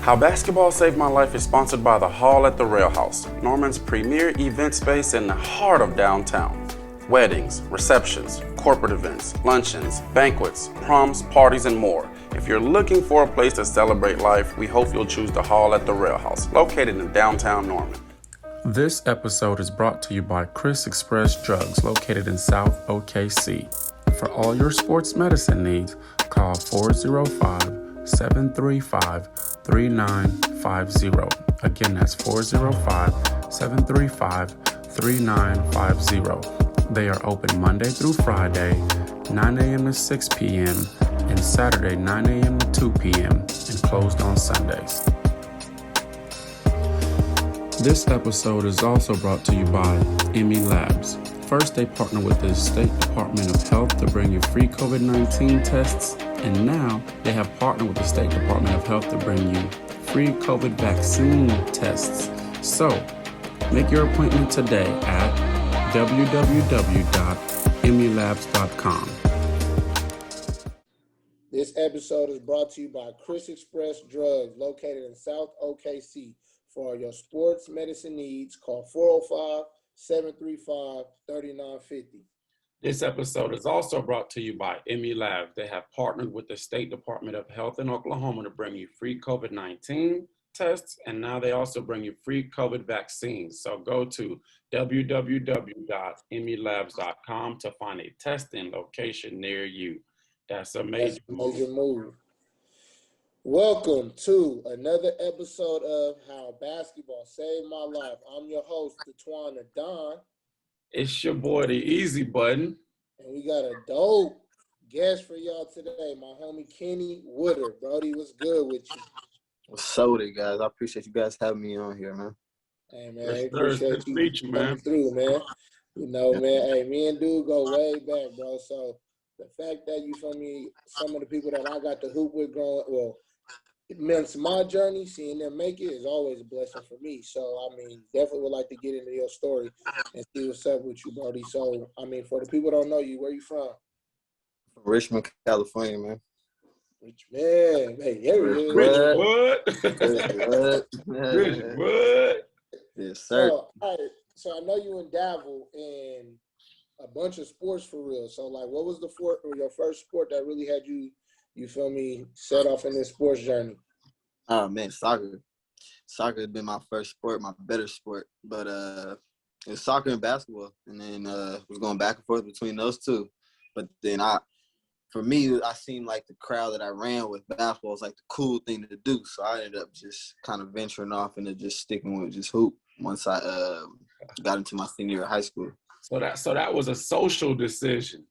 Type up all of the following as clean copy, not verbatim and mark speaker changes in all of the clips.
Speaker 1: How Basketball Saved My Life is sponsored by the Hall at the Rail House, Norman's premier event space in the heart of downtown. Weddings, receptions, corporate events, luncheons, banquets, proms, parties, and more. If you're looking for a place to celebrate life, we hope you'll choose the Hall at the Rail House, located in downtown Norman. This episode is brought to you by Chris Express Drugs, located in South OKC. For all your sports medicine needs, call 405-735-3950. Again, that's 405-735-3950. They are open Monday through Friday, 9 a.m. to 6 p.m., and Saturday, 9 a.m. to 2 p.m., and closed on Sundays. This episode is also brought to you by Emmy Labs. First, they partner with the State Department of Health to bring you free COVID-19 tests, and now they have partnered with the State Department of Health to bring you free COVID vaccine tests. So, make your appointment today at www.emmylabs.com.
Speaker 2: This episode is brought to you by Chris Express Drugs, located in South OKC. For your sports medicine needs, call 405-735-3950.
Speaker 1: This episode is also brought to you by Emmy Labs. They have partnered with the State Department of Health in Oklahoma to bring you free COVID-19 tests, and now they also bring you free COVID vaccines. So go to www.emmylabs.com to find a testing location near you. That's a major
Speaker 2: move. Welcome to another episode of How Basketball Saved My Life. I'm your host, Detwan Don.
Speaker 1: It's your boy, the Easy Button.
Speaker 2: And we got a dope guest for y'all today, my homie Kenny Woodard. Brody, what's good with you?
Speaker 3: What's up with it, guys? I appreciate you guys having me on here, man.
Speaker 2: Hey, man, I appreciate you coming through, man. You know,
Speaker 3: Yeah.
Speaker 2: man, hey, me and dude go way back, bro. So the fact that you feel me, some of the people that I got to hoop with growing, well, it meant my journey, seeing them make it is always a blessing for me. So, I mean, definitely would like to get into your story and see what's up with you, Brody. So, I mean, for the people who don't know you, where you from?
Speaker 3: From Richmond, California, man.
Speaker 2: Richmond. Hey,
Speaker 1: Richmond.
Speaker 3: Richmond. Yes, sir.
Speaker 2: So, all right. So, I know you and dabble in a bunch of sports for real. So, like, what was your first sport that really had you feel me, set off in this sports journey?
Speaker 3: Oh, man, soccer. Soccer has been my first sport, my better sport. But it was soccer and basketball. And then was going back and forth between those two. But then for me, I seemed like the crowd that I ran with basketball was like the cool thing to do. So I ended up just kind of venturing off into just sticking with just hoop once I got into my senior year of high school.
Speaker 1: So that was a social decision.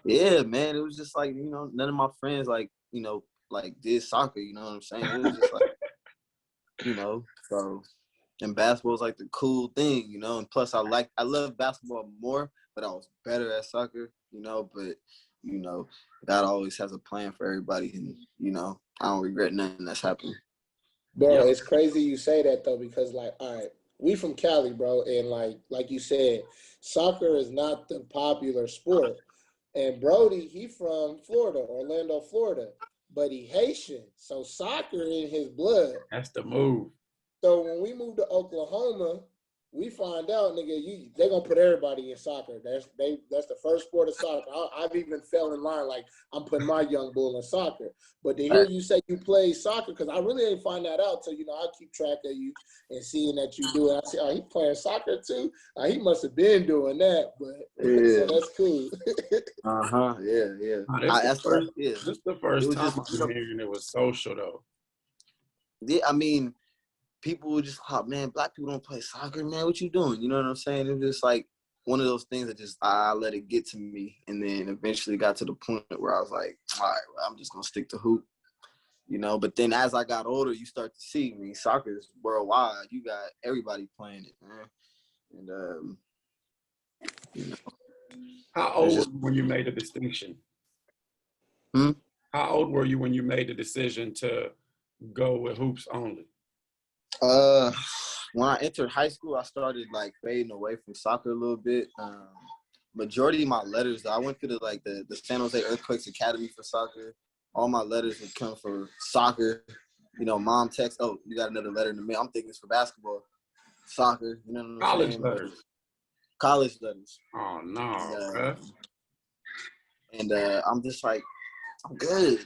Speaker 3: Yeah, man, it was just like, you know, none of my friends like did soccer, you know what I'm saying? It was just like, you know, so, and basketball is like the cool thing, you know, and plus I love basketball more, but I was better at soccer, you know, but, you know, God always has a plan for everybody, and, you know, I don't regret nothing that's happened.
Speaker 2: Bro, It's crazy you say that, though, because, like, all right, we from Cali, bro, and, like you said, soccer is not the popular sport. And Brody, he from Florida, Orlando, Florida, but he Haitian, so soccer in his blood.
Speaker 1: That's the move.
Speaker 2: So when we moved to Oklahoma, we find out, nigga, they gonna put everybody in soccer. That's the first sport of soccer. I've even fell in line, like, I'm putting my young bull in soccer. But to hear you say you play soccer, because I really didn't find that out till, you know, I keep track of you and seeing that you do it. I say, oh, he playing soccer too? He must have been doing that, but
Speaker 3: Yeah.
Speaker 2: So that's cool.
Speaker 3: Yeah.
Speaker 1: This is the first time I'm hearing it was social, though.
Speaker 3: Yeah, I mean, people would just, oh, man, black people don't play soccer, man. What you doing? You know what I'm saying? It was just like one of those things that just, I let it get to me. And then eventually got to the point where I was like, all right, well, I'm just going to stick to hoop, you know. But then as I got older, you start to see, I mean, soccer is worldwide. You got everybody playing it, man. And, you know.
Speaker 1: How old were you when you made the distinction? How old were you when you made the decision to go with hoops only?
Speaker 3: When I entered high school, I started like fading away from soccer a little bit. Majority of my letters, I went to the San Jose Earthquakes Academy for soccer. all my letters would come for soccer. You know, mom texts, "Oh, you got another letter in the mail." I'm thinking it's for basketball, soccer. You know what I'm
Speaker 1: College
Speaker 3: saying?
Speaker 1: letters.
Speaker 3: College letters.
Speaker 1: Oh no,
Speaker 3: And,
Speaker 1: bruh.
Speaker 3: I'm just like, I'm good.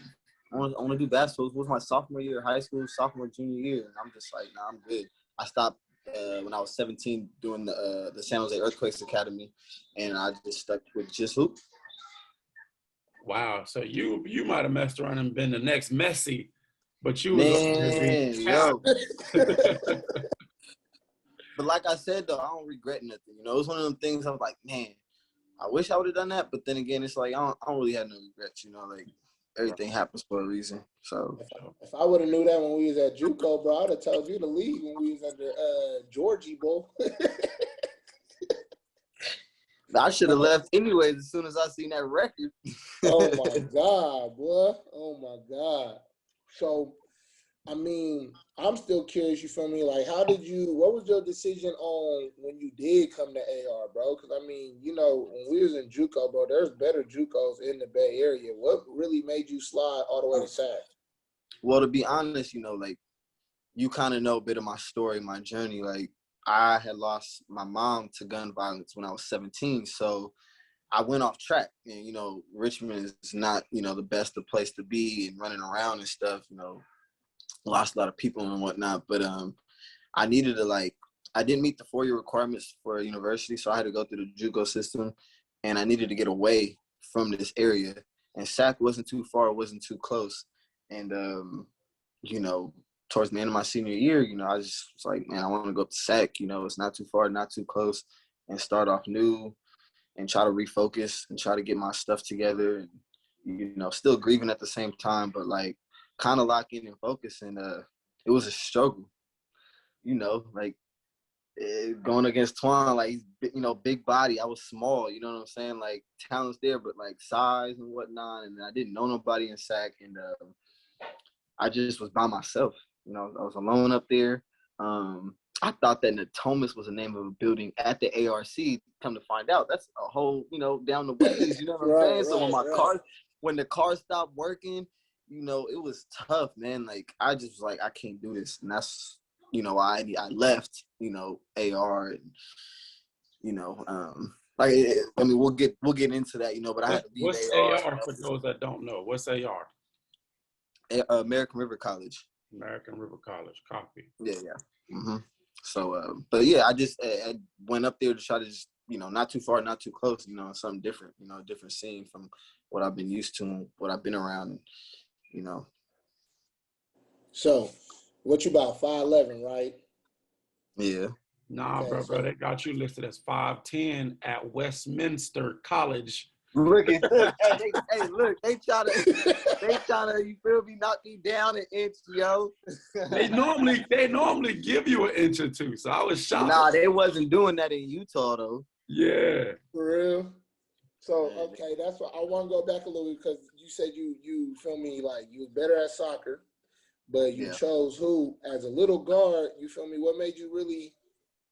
Speaker 3: I want to do basketball. It was my sophomore year of high school, sophomore, junior year. And I'm just like, nah, I'm good. I stopped when I was 17 doing the San Jose Earthquakes Academy, and I just stuck with just hoop.
Speaker 1: Wow. So you might have messed around and been the next Messi, but you was
Speaker 3: Man, yo.
Speaker 1: But
Speaker 3: But like I said, though, I don't regret nothing. You know, it was one of them things I was like, man, I wish I would have done that. But then again, it's like, I don't really have no regrets, you know, like everything happens for a reason. So
Speaker 2: If I would have knew that when we was at JUCO, bro, I'd have told you to leave when we was under Georgie, bro.
Speaker 3: I should have left anyways as soon as I seen that record.
Speaker 2: Oh my God, boy. Oh my God. So, I mean, I'm still curious, you feel me? Like, what was your decision on when you did come to AR, bro? Because, I mean, you know, when we was in JUCO, bro, there's better JUCOs in the Bay Area. What really made you slide all the way to SAC?
Speaker 3: Well, to be honest, you know, like, you kind of know a bit of my story, my journey. Like, I had lost my mom to gun violence when I was 17. So I went off track. And, you know, Richmond is not, you know, the best of place to be and running around and stuff, you know. Lost a lot of people and whatnot, but I needed to I didn't meet the 4-year requirements for a university, so I had to go through the JUCO system, and I needed to get away from this area. And SAC wasn't too far, it wasn't too close, and you know, towards the end of my senior year, you know, I just was like, man, I want to go up to SAC. You know, it's not too far, not too close, and start off new, and try to refocus and try to get my stuff together, and you know, still grieving at the same time, but like, kind of lock in and focus. And it was a struggle, you know, like going against Twan, like he's, you know, big body. I was small, you know what I'm saying? Like talent's there, but like size and whatnot. And I didn't know nobody in SAC, and I just was by myself. You know, I was alone up there. I thought that Natomas was the name of a building at the ARC. Come to find out, that's a whole, you know, down the ways. You know what I'm saying? So when the car stopped working, you know, it was tough, man. Like, I just was like, I can't do this. And that's, you know, I left, you know, AR and, you know, like, I mean, we'll get into that, you know, but I had to leave
Speaker 1: what's AR for those that don't know? What's AR?
Speaker 3: American River College.
Speaker 1: American River College, copy.
Speaker 3: Yeah. Mm-hmm. So, but yeah, I just I went up there to try to just, you know, not too far, not too close, you know, something different, you know, a different scene from what I've been used to and what I've been around. And, you know.
Speaker 2: So, what you about, 5'11", right?
Speaker 3: Yeah.
Speaker 1: Nah,
Speaker 2: Okay,
Speaker 1: bro, they got you listed as 5'10" at Westminster College.
Speaker 3: Look, hey, look, they try to, you feel me, knock me down an inch, yo.
Speaker 1: They normally give you an inch or two, so I was shocked.
Speaker 3: Nah, they wasn't doing that in Utah though.
Speaker 1: Yeah.
Speaker 2: For real? So, okay, that's what I want to go back a little bit, because you said you feel me, like you was better at soccer, but you chose hoop as a little guard. You feel me? What made you really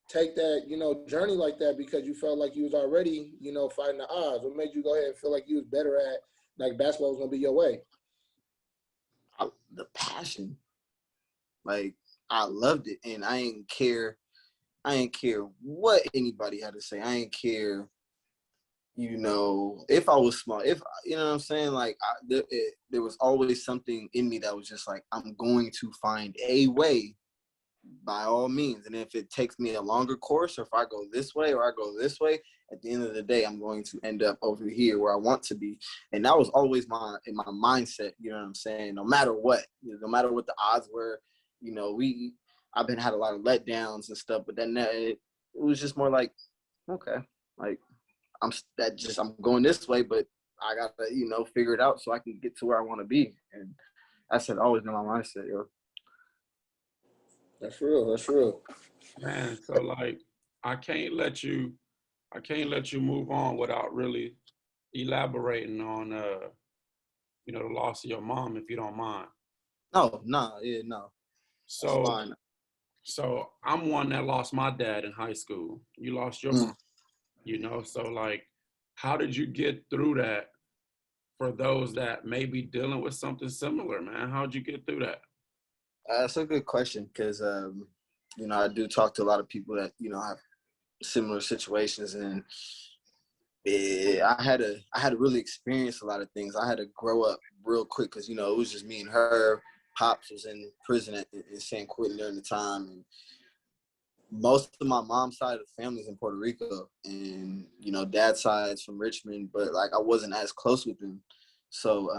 Speaker 2: take that, you know, journey like that? Because you felt like you was already, you know, fighting the odds. What made you go ahead and feel like you was better at, like, basketball was gonna be your way?
Speaker 3: The passion, like, I loved it, and I ain't care what anybody had to say. I ain't care. You know, if I was smart, if, you know what I'm saying, like, there was always something in me that was just like, I'm going to find a way by all means. And if it takes me a longer course, or if I go this way or I go this way, at the end of the day, I'm going to end up over here where I want to be. And that was always in my mindset, you know what I'm saying? No matter what, no matter what the odds were, you know, I've had a lot of letdowns and stuff, but then it was just more like, okay, like, I'm going this way, but I gotta, you know, figure it out so I can get to where I want to be. And that's always been my mindset, yo.
Speaker 2: That's real.
Speaker 1: Man, so like I can't let you move on without really elaborating on you know, the loss of your mom, if you don't mind.
Speaker 3: No.
Speaker 1: So
Speaker 3: that's fine.
Speaker 1: So I'm one that lost my dad in high school. You lost your mom, you know? So like, how did you get through that for those that may be dealing with something similar, man? How'd you get through that?
Speaker 3: That's a good question because, you know, I do talk to a lot of people that, you know, have similar situations, and I had to really experience a lot of things. I had to grow up real quick because, you know, it was just me and her. Pops was in prison in San Quentin during the time, and most of my mom's side of the family is in Puerto Rico, and, you know, dad's side's from Richmond, but like I wasn't as close with them. So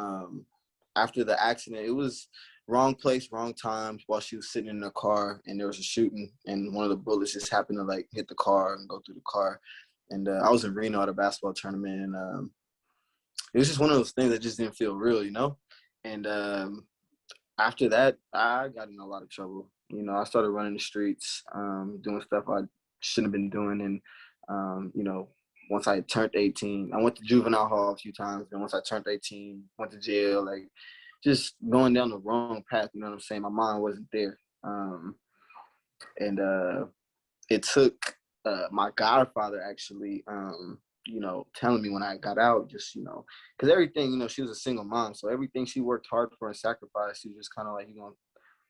Speaker 3: after the accident, it was wrong place, wrong time while she was sitting in the car, and there was a shooting, and one of the bullets just happened to like hit the car and go through the car. And I was in Reno at a basketball tournament, and it was just one of those things that just didn't feel real, you know? And after that, I got in a lot of trouble. You know, I started running the streets, doing stuff I shouldn't have been doing. And, you know, once I turned 18, I went to juvenile hall a few times. And once I turned 18, went to jail, like just going down the wrong path, you know what I'm saying? My mind wasn't there. And it took my godfather actually, you know, telling me when I got out, just, you know, because everything, you know, she was a single mom. So everything she worked hard for and sacrificed, she was just kind of like, you know,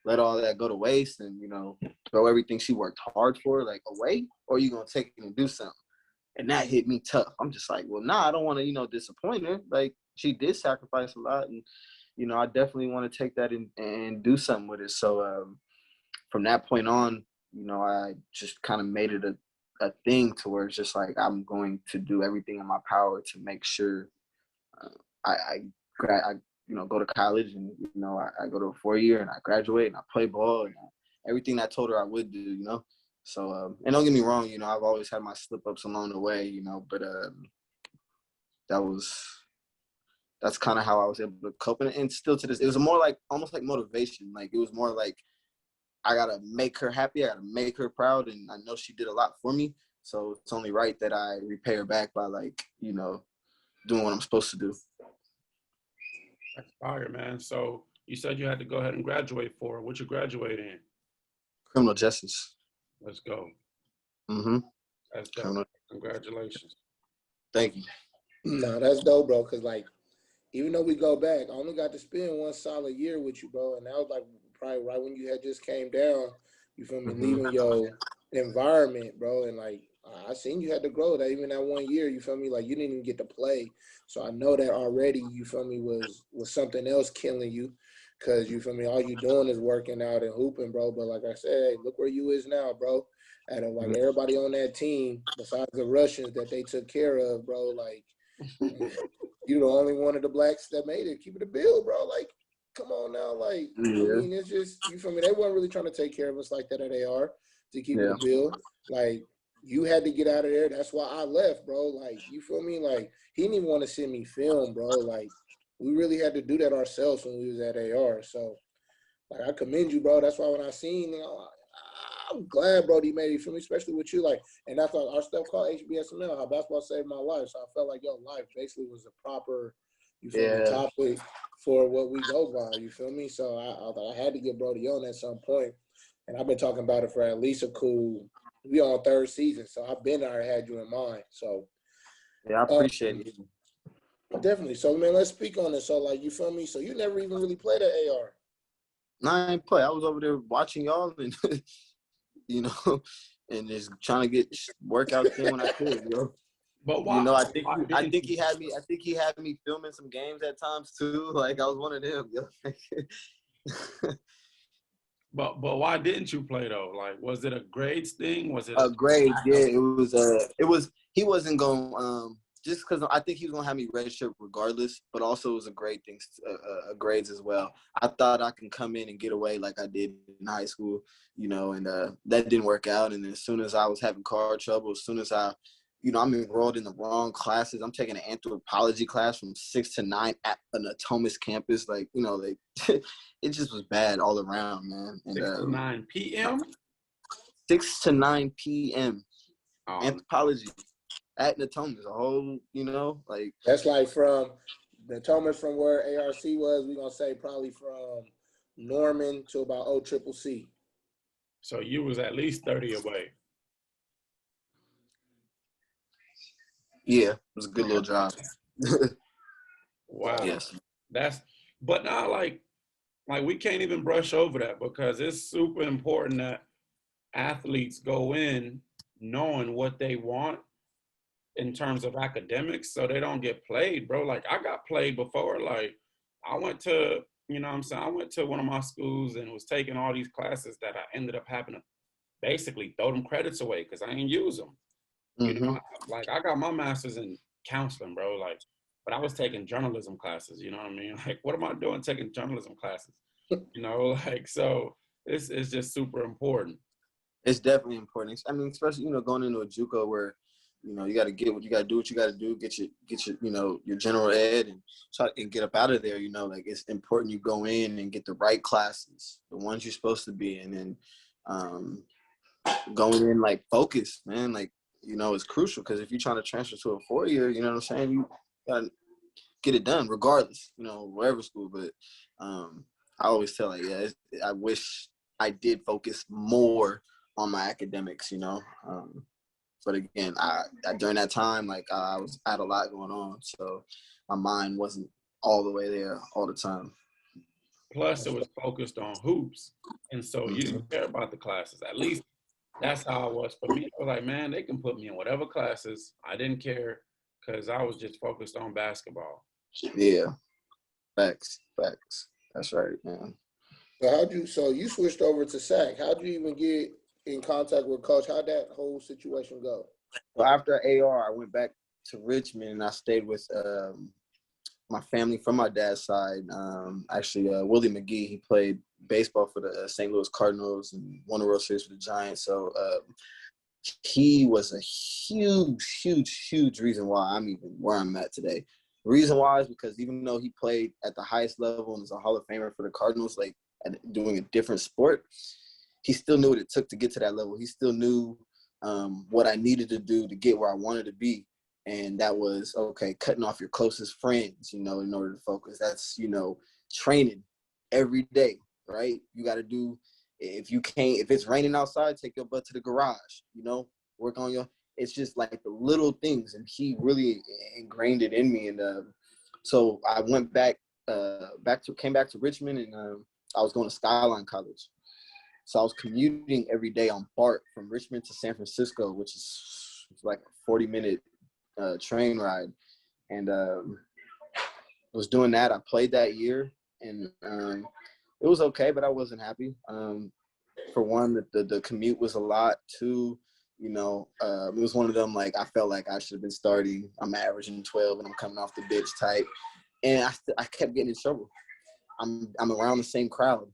Speaker 3: let all that go to waste and, you know, throw everything she worked hard for, like, away, or you going to take it and do something. And that hit me tough. I'm just like, well, nah, I don't want to, you know, disappoint her. Like, she did sacrifice a lot. And, you know, I definitely want to take that and do something with it. So from that point on, you know, I just kind of made it a thing to where it's just like, I'm going to do everything in my power to make sure I you know, go to college, and, you know, I go to a 4-year and I graduate and I play ball, and everything I told her I would do, you know? So, and don't get me wrong, you know, I've always had my slip-ups along the way, you know, but that's kind of how I was able to cope. And still to this, it was more like, almost like motivation. Like, it was more like, I got to make her happy. I got to make her proud. And I know she did a lot for me. So it's only right that I repay her back by, like, you know, doing what I'm supposed to do.
Speaker 1: That's fire, man. So you said you had to go ahead and graduate for what you graduate in?
Speaker 3: Criminal justice.
Speaker 1: Let's go.
Speaker 3: Mm-hmm.
Speaker 1: That's dope. Congratulations.
Speaker 3: Thank you.
Speaker 2: No, that's dope, bro. Cause like, even though we go back, I only got to spend 1 solid year with you, bro. And that was like probably right when you had just came down. You feel me?
Speaker 3: Mm-hmm.
Speaker 2: Leaving your environment, bro. And like, I seen you had to grow that even that 1 year. You feel me? Like, you didn't even get to play. So I know that already. You feel me? Was something else killing you, cause you feel me? All you doing is working out and hooping, bro. But like I said, hey, look where you is now, bro. Out of like everybody on that team, besides the Russians that they took care of, bro. Like, you're the only one of the blacks that made it. Keep it a bill, bro. Like, come on now. Like,
Speaker 3: Yeah.
Speaker 2: I mean, it's just, you feel me? They weren't really trying to take care of us like that, or they are, to keep it a bill. Like, you had to get out of there. That's why I left, bro. Like, you feel me? Like, he didn't even want to send me film, bro. Like, we really had to do that ourselves when we was at AR. So, like, I commend you, bro. That's why when I seen, you know, I'm glad, bro, he made it, you feel me? Especially with you, like, and that's like our stuff called HBSML, how basketball saved my life. So I felt like your life basically was a proper, you feel me, topic for what we go by, you feel me? So I had to get Brody on at some point, and I've been talking about it for at least we on 3rd season, so I've been there, had you in mind. So
Speaker 3: yeah, I appreciate it.
Speaker 2: Definitely. So man, let's speak on it. So like, you feel me? So you never even really played at AR.
Speaker 3: No, I ain't play. I was over there watching y'all and you know, and just trying to get workouts in when I could, yo.
Speaker 1: But why?
Speaker 3: You know, I think he had me filming some games at times too. Like, I was one of them, yo.
Speaker 1: But why didn't you play though? Like, was it a grades thing? Was it
Speaker 3: a grade? Yeah, it was. He wasn't going just because I think he was gonna have me redshirt regardless. But also, it was a grade thing, grades as well. I thought I can come in and get away like I did in high school, you know, and that didn't work out. And as soon as I was having car trouble, as soon as I'm enrolled in the wrong classes. I'm taking an anthropology class from 6 to 9 at an Atomis campus. Like, you know, like it just was bad all around, man. And,
Speaker 1: 6 to 9 p.m.
Speaker 3: 6 to 9 p.m.
Speaker 1: Oh,
Speaker 3: Anthropology at Natomas, a whole, you know, like.
Speaker 2: That's like from Natomas, from where ARC was, we're going to say probably from Norman to about OCCC.
Speaker 1: So you was at least 30 away.
Speaker 3: Yeah, it was a good little drive.
Speaker 1: Wow.
Speaker 3: Yes.
Speaker 1: But now like we can't even brush over that because it's super important that athletes go in knowing what they want in terms of academics so they don't get played, bro. Like I got played before. Like I went to, you know what I'm saying? I went to one of my schools and was taking all these classes that I ended up having to basically throw them credits away because I didn't use them. You know, like I got my master's in counseling, bro. Like, but I was taking journalism classes, you know what I mean? Like, what am I doing taking journalism classes? You know, like, so it's just super important.
Speaker 3: It's definitely important. I mean, especially, you know, going into a JUCO where, you know, you got to get what you got to do, what you got to do, get your, you know, your general ed and try and get up out of there. You know, like it's important you go in and get the right classes, the ones you're supposed to be in, and going in like focused, man. Like, you know, it's crucial because if you're trying to transfer to a 4-year, you know what I'm saying, you got to get it done regardless, you know, wherever school. But I always tell like, yeah, I wish I did focus more on my academics, you know. But again, I during that time, like I had a lot going on, so my mind wasn't all the way there all the time.
Speaker 1: Plus, it was focused on hoops, and so you didn't care about the classes. At least that's how it was for me. I was like, man, they can put me in whatever classes. I didn't care because I was just focused on basketball.
Speaker 3: Yeah, facts. That's right, man.
Speaker 2: So you switched over to SAC. How'd you even get in contact with Coach? How'd that whole situation go?
Speaker 3: So after AR, I went back to Richmond and I stayed with my family from my dad's side. Actually, Willie McGee, he played baseball for the St. Louis Cardinals and won the World Series for the Giants. So he was a huge reason why I'm even where I'm at today. The reason why is because even though he played at the highest level and is a Hall of Famer for the Cardinals, like doing a different sport, he still knew what it took to get to that level. He still knew what I needed to do to get where I wanted to be. And that was, okay, cutting off your closest friends, you know, in order to focus. That's, you know, training every day, right? You got to do, if it's raining outside, take your butt to the garage, you know, work on it's just like the little things. And he really ingrained it in me. And so I went came back to Richmond, and I was going to Skyline College. So I was commuting every day on BART from Richmond to San Francisco, which is like a 40-minute train ride. And was doing that. I played that year, and it was okay, but I wasn't happy. For one, the commute was a lot. Two, you know, it was one of them, like, I felt like I should have been starting. I'm averaging 12, and I'm coming off the bench type. And I kept getting in trouble. I'm around the same crowd.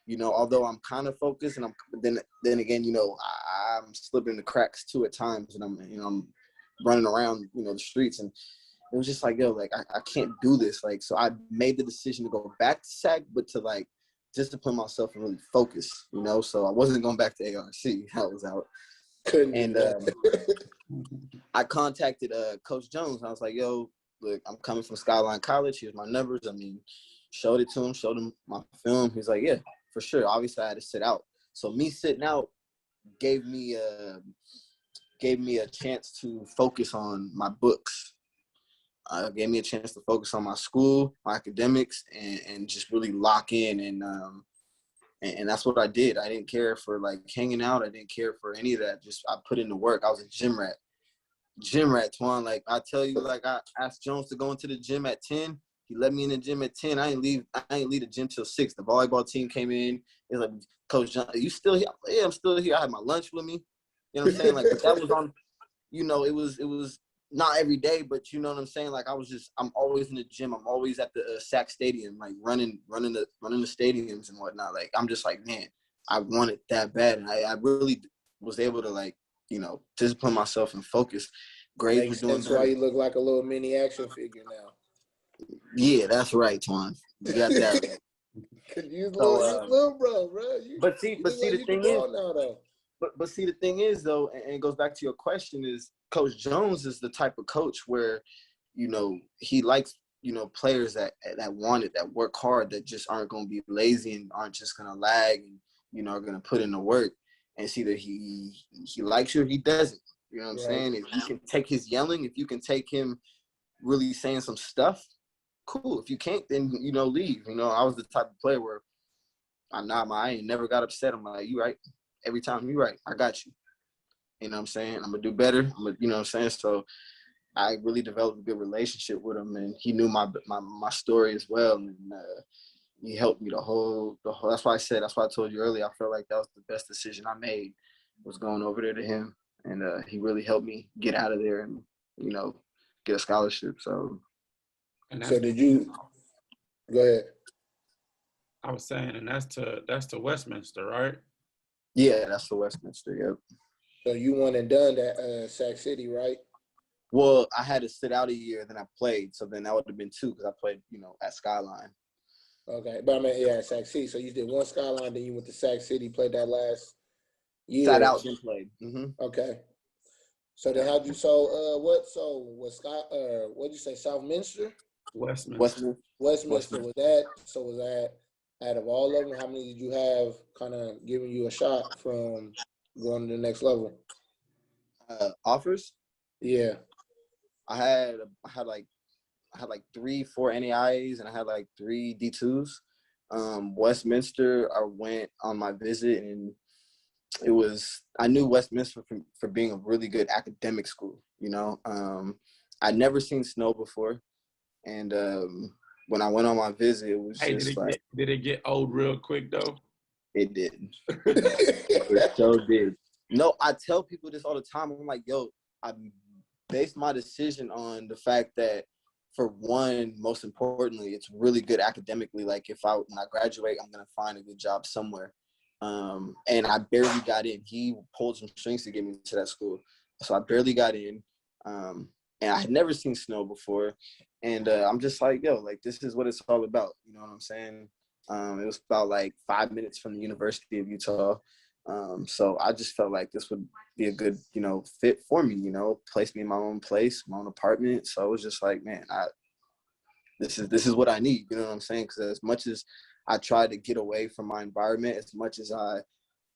Speaker 3: You know, although I'm kind of focused, and then again, you know, I'm slipping the cracks too at times, and I'm running around, you know, the streets, and it was just like, yo, like I can't do this. Like, so I made the decision to go back to SAC, but to like discipline myself and really focus, you know. So I wasn't going back to ARC. I was out. And I contacted Coach Jones. I was like, yo, look, I'm coming from Skyline College. Here's my numbers. I mean, showed him my film. He's like, yeah, for sure. Obviously, I had to sit out. So me sitting out gave me a chance to focus on my books. Gave me a chance to focus on my school, my academics, and just really lock in. And that's what I did. I didn't care for like hanging out. I didn't care for any of that. Just I put in the work. I was a gym rat, Twan. Like I tell you, like I asked Jones to go into the gym at 10. He let me in the gym at 10. I ain't leave the gym till 6. The volleyball team came in. It was like, Coach John, are you still here? Yeah, I'm still here. I had my lunch with me. You know what I'm saying? Like, but that was on, you know, it was not every day, but you know what I'm saying? Like I'm always in the gym. I'm always at the SAC stadium, like running the stadiums and whatnot. Like, I'm just like, man, I want it that bad. And I really was able to, like, you know, discipline myself and focus. Grades were doing
Speaker 2: that's why you look like a little mini action figure now.
Speaker 3: Yeah, that's right, Twan. You got that right.
Speaker 2: You little bro.
Speaker 3: But see, the thing is, but see, the thing is, though, and it goes back to your question, is Coach Jones is the type of coach where, you know, he likes, you know, players that want it, that work hard, that just aren't going to be lazy and aren't just going to lag and, you know, are going to put in the work. And see that he likes you or he doesn't. You know what I'm saying? If you can take his yelling, if you can take him really saying some stuff, cool. If you can't, then, you know, leave. You know, I was the type of player where I ain't never got upset. I'm like, you right. Every time you right, I got you. You know what I'm saying? I'm going to do better. You know what I'm saying? So I really developed a good relationship with him, and he knew my story as well. And he helped me the whole, that's why I told you earlier, I felt like that was the best decision I made, was going over there to him. And he really helped me get out of there and, you know, get a scholarship. So
Speaker 2: did you go ahead?
Speaker 1: I was saying, and that's to Westminster, right?
Speaker 3: Yeah, that's the Westminster. Yep.
Speaker 2: So you won and done at Sac City, right?
Speaker 3: Well, I had to sit out a year, then I played. So then that would have been 2 because I played, you know, at Skyline.
Speaker 2: Okay, but I mean, yeah, at Sac City. So you did one Skyline, then you went to Sac City, played that last year.
Speaker 3: Sat out, then played.
Speaker 2: Okay. So then how'd you what'd you say, Southminster?
Speaker 1: Westminster.
Speaker 2: Was that out of all of them, how many did you have kind of giving you a shot from going to the next level?
Speaker 3: Offers?
Speaker 2: Yeah.
Speaker 3: I had like 3, 4 NAIAs, and I had like 3 D2s. Westminster, I went on my visit, and I knew Westminster for being a really good academic school, you know. I'd never seen snow before. And when I went on my visit, it was
Speaker 1: did it get old real quick though?
Speaker 3: It did. It so did. No, I tell people this all the time. I'm like, yo, I based my decision on the fact that, for one, most importantly, it's really good academically. Like, when I graduate, I'm gonna find a good job somewhere. And I barely got in. He pulled some strings to get me to that school, so I barely got in. And I had never seen snow before, and I'm just like, yo, like, this is what it's all about. You know what I'm saying? It was about like 5 minutes from the University of Utah. So I just felt like this would be a good, you know, fit for me, you know, place me in my own place, my own apartment. So I was just like, man, this is what I need. You know what I'm saying? Because as much as I tried to get away from my environment, as much as I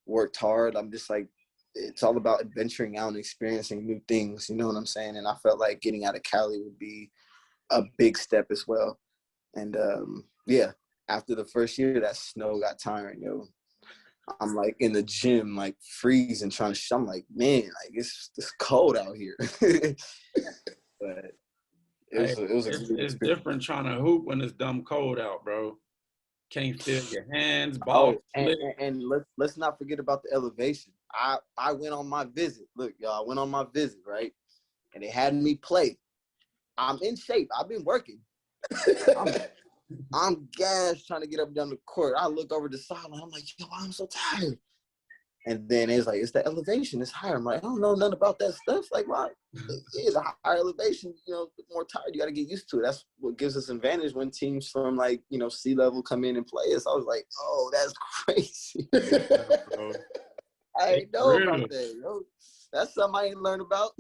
Speaker 3: worked hard, I'm just like, it's all about adventuring out and experiencing new things. You know what I'm saying? And I felt like getting out of Cali would be a big step as well. And yeah, after the first year, that snow got tiring, yo. I'm like in the gym, like freezing, I'm like, man, like it's cold out here. But
Speaker 1: it's different trying to hoop when it's dumb cold out, bro. Can't feel your hands, ball.
Speaker 3: And let's not forget about the elevation. I went on my visit. Look, y'all, I went on my visit, right? And they had me play. I'm in shape. I've been working. I'm gassed trying to get up and down the court. I look over the sideline. I'm like, yo, I'm so tired. And then it's like, it's the elevation. It's higher. I'm like, I don't know nothing about that stuff. Like, why? It's a higher elevation, you know, more tired. You got to get used to it. That's what gives us advantage when teams from, like, you know, sea level come in and play us. I was like, oh, that's crazy. I ain't know about that, yo. That's something I ain't learned about.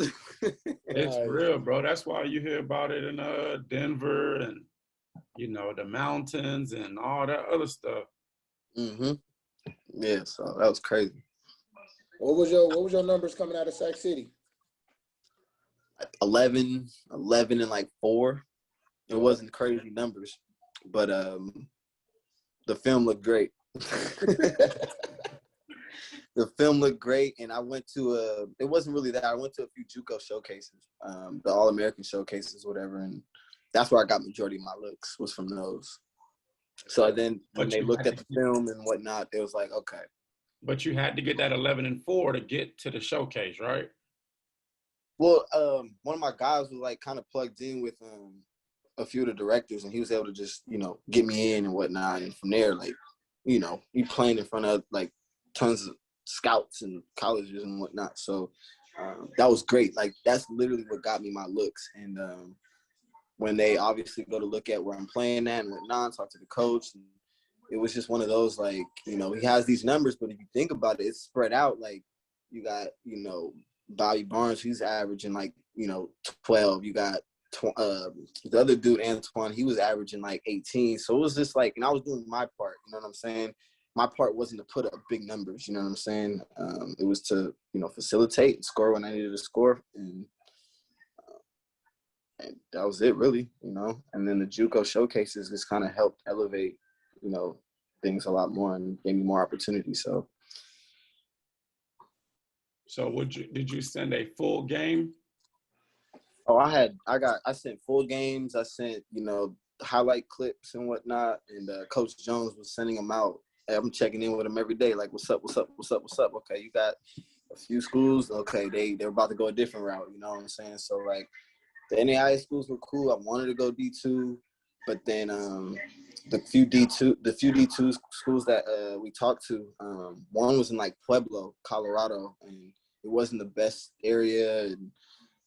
Speaker 1: It's real, bro. That's why you hear about it in Denver and, you know, the mountains and all that other stuff.
Speaker 3: Yeah, so that was crazy.
Speaker 2: What was your numbers coming out of Sac City?
Speaker 3: 11 and like 4. It wasn't crazy numbers, but the film looked great. The film looked great, and I went to it wasn't really that. I went to a few JUCO showcases, the All-American showcases, whatever, and that's where I got majority of my looks, was from those. So then when they looked at the film and whatnot, it was like, okay.
Speaker 1: But you had to get that 11 and 4 to get to the showcase, right?
Speaker 3: Well, one of my guys was like kind of plugged in with a few of the directors, and he was able to just, you know, get me in and whatnot. And from there, like, you know, you playing in front of like tons of scouts and colleges and whatnot. So that was great. Like, that's literally what got me my looks. And when they obviously go to look at where I'm playing at and whatnot, talk to the coach, and it was just one of those, like, you know, he has these numbers, but if you think about it, it's spread out. Like, you got, you know, Bobby Barnes, he's averaging like, you know, 12. You got the other dude, Antoine, he was averaging like 18. So it was just like, and I was doing my part, you know what I'm saying? My part wasn't to put up big numbers, you know what I'm saying? It was to, you know, facilitate and score when I needed to score. And and that was it, really, And then the JUCO showcases just kind of helped elevate, things a lot more and gave me more opportunities.
Speaker 4: So did you send a full game?
Speaker 3: Oh, I sent full games. I sent, highlight clips and whatnot. And Coach Jones was sending them out. I'm checking in with him every day. Like, what's up? Okay, you got a few schools. Okay, they're about to go a different route. You know what I'm saying? So, like, the NAIA schools were cool. I wanted to go D2. But then the few D2 schools that we talked to, one was in, like, Pueblo, Colorado. And it wasn't the best area. And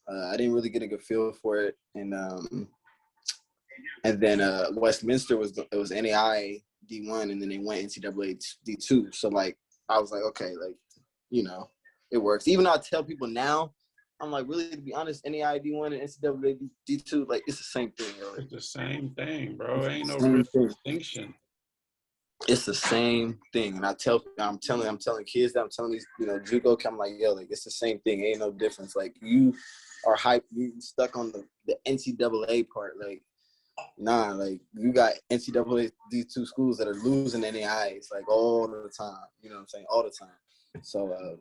Speaker 3: I didn't really get a good feel for it. And then Westminster was NAIA D1, and then they went NCAA D2. So, like, I was like, okay, like, it works. Even though I tell people now, I'm like, really, to be honest, NAIA D1 and NCAA D2, like, it's the same thing, yo.
Speaker 4: It's the same thing, bro. Ain't no real distinction.
Speaker 3: It's the same thing. And I'm telling kids that, I'm telling these, JUCO, I'm like, yo, like, it's the same thing. Ain't no difference. Like, you are you stuck on the NCAA part. Like, nah, like, you got NCAA D2 schools that are losing NAIAs, like, all the time. You know what I'm saying? All the time. So,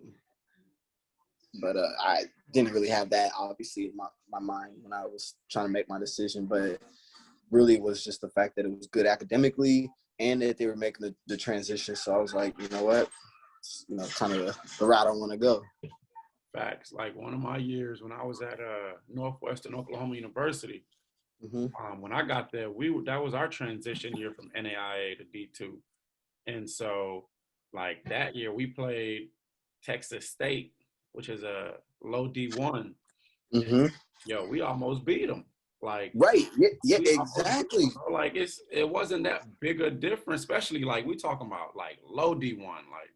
Speaker 3: but I didn't really have that, obviously, in my mind when I was trying to make my decision. But really, it was just the fact that it was good academically and that they were making the transition. So I was like, you know what? It's, kind of the route I want to go.
Speaker 4: Facts. Like, one of my years when I was at Northwestern Oklahoma University, when I got there, that was our transition year from NAIA to D2. And so, like, that year we played Texas State, which is a low D1. Yo, we almost beat them. Like,
Speaker 3: right. Yeah, exactly.
Speaker 4: Like, it wasn't that big a difference, especially, like, we talking about, like, low D1, like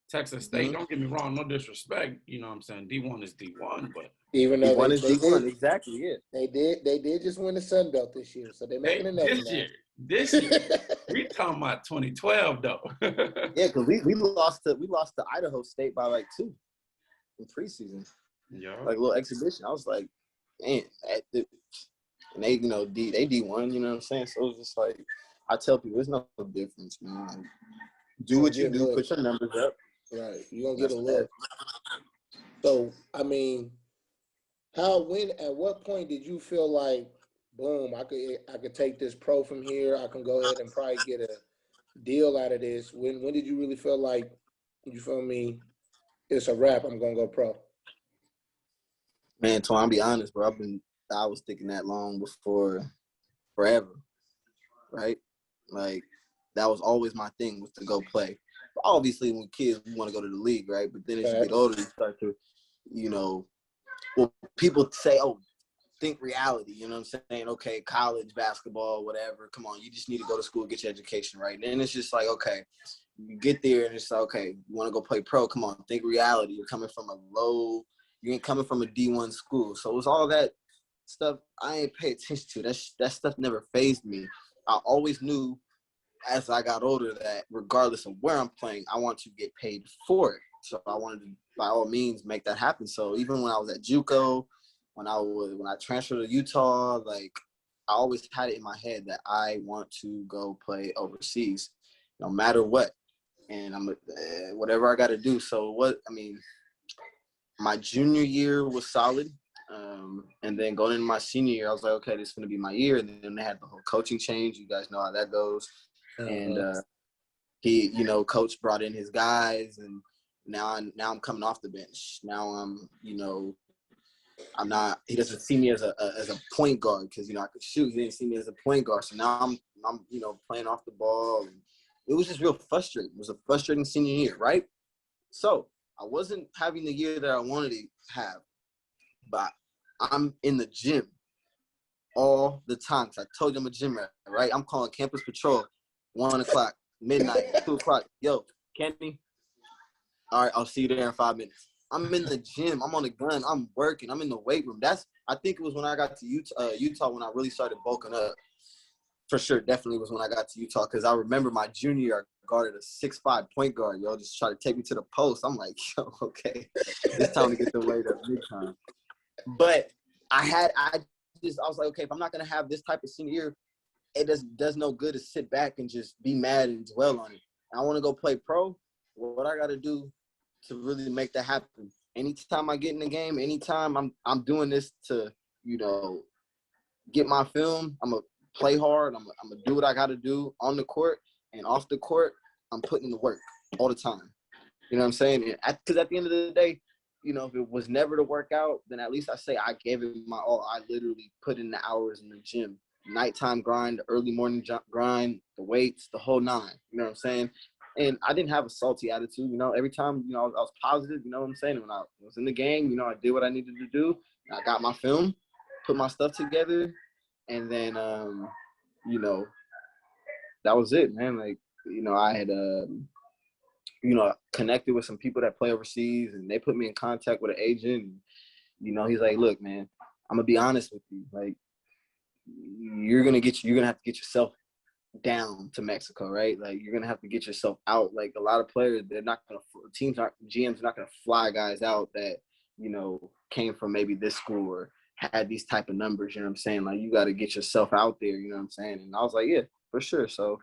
Speaker 4: Texas State. Don't get me wrong, no disrespect, you know what I'm saying? D1 is D1, but
Speaker 2: even though
Speaker 3: D1 is D1, exactly, yeah.
Speaker 2: They did just win the Sun Belt this year, so they're making another
Speaker 4: this year. We talking about 2012 though.
Speaker 3: Yeah, because we lost to Idaho State by like 2 in preseason.
Speaker 4: Yeah,
Speaker 3: like a little exhibition. I was like, man, and they, they D1, you know what I'm saying? So it was just like, I tell people, there's no difference, man. Do what you do, put your numbers up.
Speaker 2: Right, you're gonna get a look. So, I mean, at what point did you feel like, boom, I could take this pro from here, I can go ahead and probably get a deal out of this? When did you really feel like, you feel me, it's a wrap, I'm gonna go pro?
Speaker 3: Man, I'll be honest, bro, I was thinking that long before forever, right? Like, that was always my thing, was to go play. But obviously, when kids, we want to go to the league, right? But then as you get older, you start to, well, people say, oh, think reality, you know what I'm saying? Okay, college, basketball, whatever, come on, you just need to go to school, get your education, right? And then it's just like, okay, you get there and it's like, okay, you want to go play pro, come on, think reality. You ain't coming from a D1 school. So it was all that stuff I ain't pay attention to. That stuff never fazed me. I always knew as I got older that regardless of where I'm playing, I want to get paid for it. So I wanted to, by all means, make that happen. So even when I was at JUCO, when I transferred to Utah, like, I always had it in my head that I want to go play overseas, no matter what. And I'm whatever I got to do. So my junior year was solid. And then going into my senior year, I was like, okay, this is going to be my year. And then they had the whole coaching change. You guys know how that goes. And he, coach brought in his guys, and now I'm coming off the bench. Now I'm not, he doesn't see me as a point guard because, I could shoot. He didn't see me as a point guard. So now I'm playing off the ball. And it was just real frustrating. It was a frustrating senior year, right? So I wasn't having the year that I wanted to have, but I'm in the gym all the time. Cause I told you I'm a gym rat, right? I'm calling campus patrol, 1 o'clock, midnight, 2 o'clock. Yo, Kenny, all right, I'll see you there in 5 minutes. I'm in the gym. I'm on the gun. I'm working. I'm in the weight room. I think it was when I got to Utah when I really started bulking up. For sure, definitely was when I got to Utah, because I remember my junior year, I guarded a 6'5" point guard. Yo, just try to take me to the post. I'm like, yo, okay, it's time to get the weight up big time. But I was like, okay, if I'm not gonna have this type of senior year, it does no good to sit back and just be mad and dwell on it. I want to go play pro. What I got to do to really make that happen? Anytime I get in the game, anytime I'm doing this to, you know, get my film. I'm gonna play hard. I'm gonna do what I got to do on the court and off the court. I'm putting in the work all the time. You know what I'm saying? Because at the end of the day, you know, if it was never to work out, then at least I say I gave it my all. I literally put in the hours in the gym. Nighttime grind, the early morning grind, the weights, the whole nine. You know what I'm saying? And I didn't have a salty attitude. You know, every time, you know, I was positive. You know what I'm saying? When I was in the game, you know, I did what I needed to do. I got my film, put my stuff together, and then, you know, that was it, man. Like, you know, I had, you know, connected with some people that play overseas, and they put me in contact with an agent. And, you know, he's like, look, man, I'm gonna be honest with you. Like, you're gonna have to get yourself down to Mexico, right? Like, you're gonna have to get yourself out. Like, a lot of players, GMs are not gonna fly guys out that, you know, came from maybe this school or had these type of numbers. You know what I'm saying? Like, you got to get yourself out there. You know what I'm saying? And I was like, yeah, for sure. So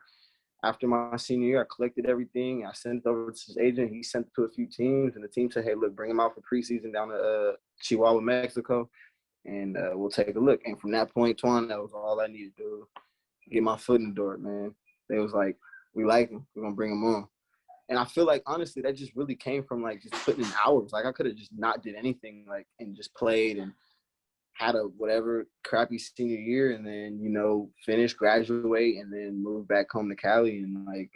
Speaker 3: after my senior year, I collected everything. I sent it over to his agent. He sent it to a few teams, and the team said, hey, look, bring him out for preseason down to Chihuahua, Mexico, and we'll take a look. And from that point, Twan, that was all I needed to do. Get my foot in the door, man. They was like, we like him. We're going to bring him on. And I feel like, honestly, that just really came from, like, just putting in hours. Like, I could have just not did anything, like, and just played and had a whatever crappy senior year, and then, you know, finish, graduate, and then move back home to Cali and, like,